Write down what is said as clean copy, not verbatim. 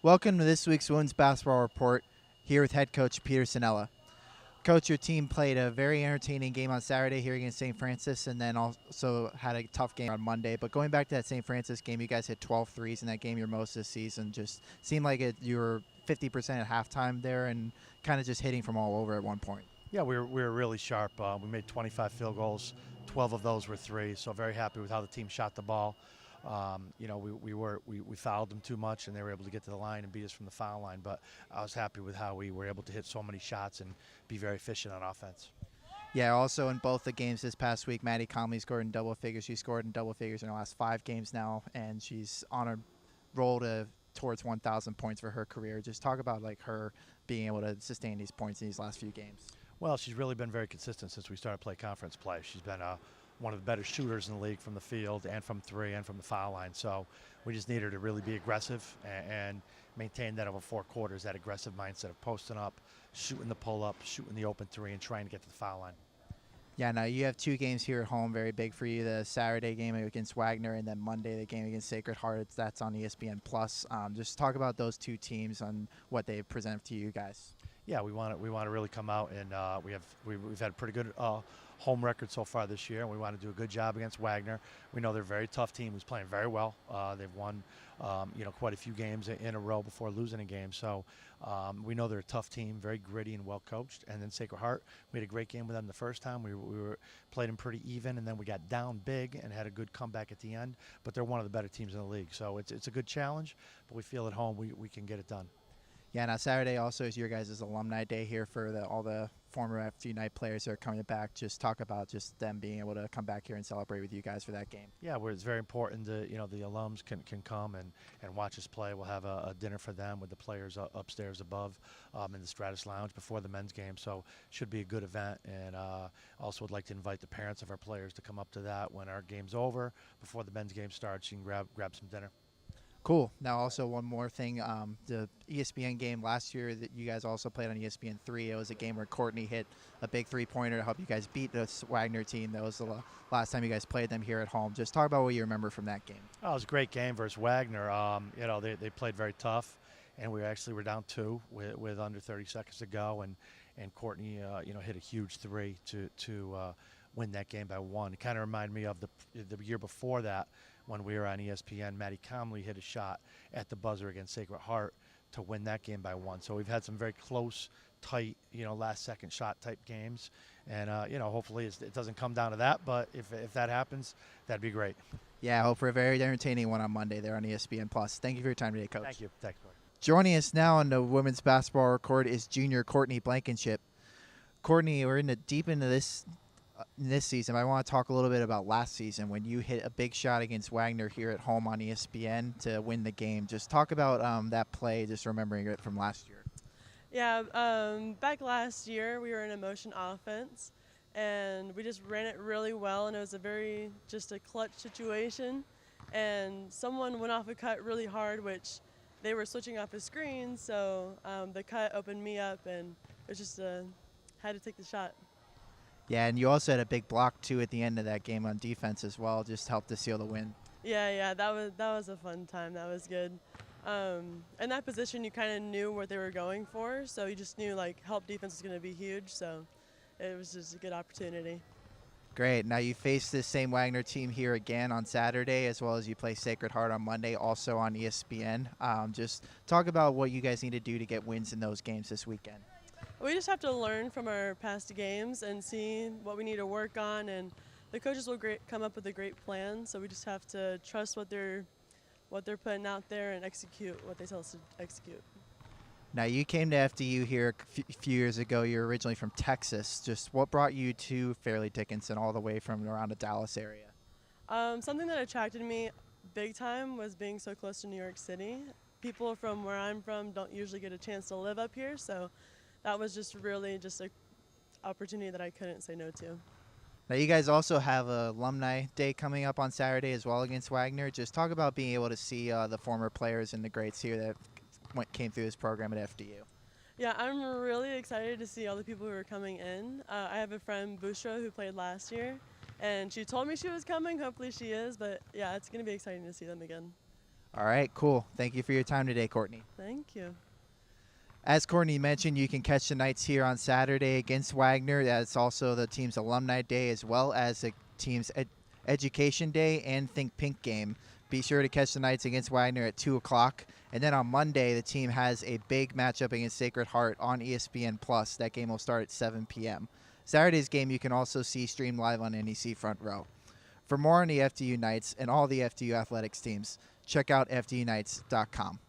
Welcome to this week's Women's Basketball Report here with head coach Peter Cinella. Coach, your team played a very entertaining game on Saturday here against St. Francis and then also had a tough game on Monday. But going back to that St. Francis game, you guys hit 12 threes in that game, your most this season. Just seemed like you were 50% at halftime there and kind of just hitting from all over at one point. Yeah, we were really sharp. We made 25 field goals. 12 of those were threes, so very happy with how the team shot the ball. We fouled them too much, and they were able to get to the line and beat us from the foul line. But I was happy with how we were able to hit so many shots and be very efficient on offense. Yeah, also in both the games this past week, Maddie Conley scored in double figures. She scored in double figures in the last 5 games now, and she's on a roll towards 1,000 points for her career. Just talk about her being able to sustain these points in these last few games. Well, she's really been very consistent since we started playing conference play. She's been one of the better shooters in the league from the field and from three and from the foul line. So we just need her to really be aggressive and maintain that over 4 quarters, that aggressive mindset of posting up, shooting the pull-up, shooting the open three, and trying to get to the foul line. Yeah, now you have 2 games here at home, very big for you. The Saturday game against Wagner and then Monday the game against Sacred Heart. That's on ESPN+. Just talk about those 2 teams and what they present to you guys. Yeah, we want to really come out and we've had a pretty good home record so far this year, and we want to do a good job against Wagner. We know they're a very tough team who's playing very well. They've won quite a few games in a row before losing a game. So we know they're a tough team, very gritty and well coached. And then Sacred Heart, we had a great game with them the first time. We played them pretty even, and then we got down big and had a good comeback at the end. But they're one of the better teams in the league, so it's a good challenge. But we feel at home we can get it done. Yeah, now Saturday also is your guys' alumni day here for all the former FDU Knight players that are coming back. Just talk about just them being able to come back here and celebrate with you guys for that game. Yeah, it's very important that the alums can come and watch us play. We'll have a dinner for them with the players upstairs above in the Stratus Lounge before the men's game. So should be a good event. And also would like to invite the parents of our players to come up to that when our game's over. Before the men's game starts, you can grab some dinner. Cool. Now also one more thing, the ESPN game last year that you guys also played on ESPN3, it was a game where Courtney hit a big 3-pointer to help you guys beat this Wagner team. That was the last time you guys played them here at home. Just talk about what you remember from that game. Oh, it was a great game versus Wagner. They played very tough, and we were down 2 with under 30 seconds to go, and Courtney hit a huge 3 to win that game by 1. It kind of reminded me of the year before that when we were on ESPN. Maddie Conley hit a shot at the buzzer against Sacred Heart to win that game by 1. So we've had some very close, tight, last-second shot type games, and hopefully it doesn't come down to that. But if that happens, that'd be great. Yeah, I hope for a very entertaining one on Monday there on ESPN+. Thank you for your time today, Coach. Thank you. Thanks, Corey. Joining us now on the women's basketball record is junior Courtney Blankenship. Courtney, we're deep into this season, but I want to talk a little bit about last season when you hit a big shot against Wagner here at home on ESPN to win the game. Just talk about that play, just remembering it from last year. Yeah, back last year we were in a motion offense, and we just ran it really well, and it was just a clutch situation, and someone went off a cut really hard, which they were switching off a screen, so the cut opened me up, and it was just had to take the shot. Yeah, and you also had a big block, too, at the end of that game on defense as well, just helped to seal the win. Yeah, that was a fun time. That was good. In that position, you kind of knew what they were going for, so you just knew, help defense was going to be huge, so it was just a good opportunity. Great. Now you face this same Wagner team here again on Saturday, as well as you play Sacred Heart on Monday, also on ESPN. Just talk about what you guys need to do to get wins in those games this weekend. We just have to learn from our past games and see what we need to work on, and the coaches will come up with a great plan, so we just have to trust what they're putting out there and execute what they tell us to execute. Now you came to FDU here a few years ago. You're originally from Texas. Just what brought you to Fairleigh Dickinson all the way from around the Dallas area? Something that attracted me big time was being so close to New York City. People from where I'm from don't usually get a chance to live up here, so that was just really just an opportunity that I couldn't say no to. Now you guys also have a Alumni Day coming up on Saturday as well against Wagner. Just talk about being able to see the former players and the greats here that came through this program at FDU. Yeah, I'm really excited to see all the people who are coming in. I have a friend, Bushra, who played last year, and she told me she was coming. Hopefully she is, but yeah, it's going to be exciting to see them again. All right, cool. Thank you for your time today, Courtney. Thank you. As Courtney mentioned, you can catch the Knights here on Saturday against Wagner. That's also the team's Alumni Day as well as the team's Education Day and Think Pink game. Be sure to catch the Knights against Wagner at 2 o'clock. And then on Monday, the team has a big matchup against Sacred Heart on ESPN+. That game will start at 7 p.m. Saturday's game you can also see streamed live on NEC Front Row. For more on the FDU Knights and all the FDU athletics teams, check out FDUKnights.com.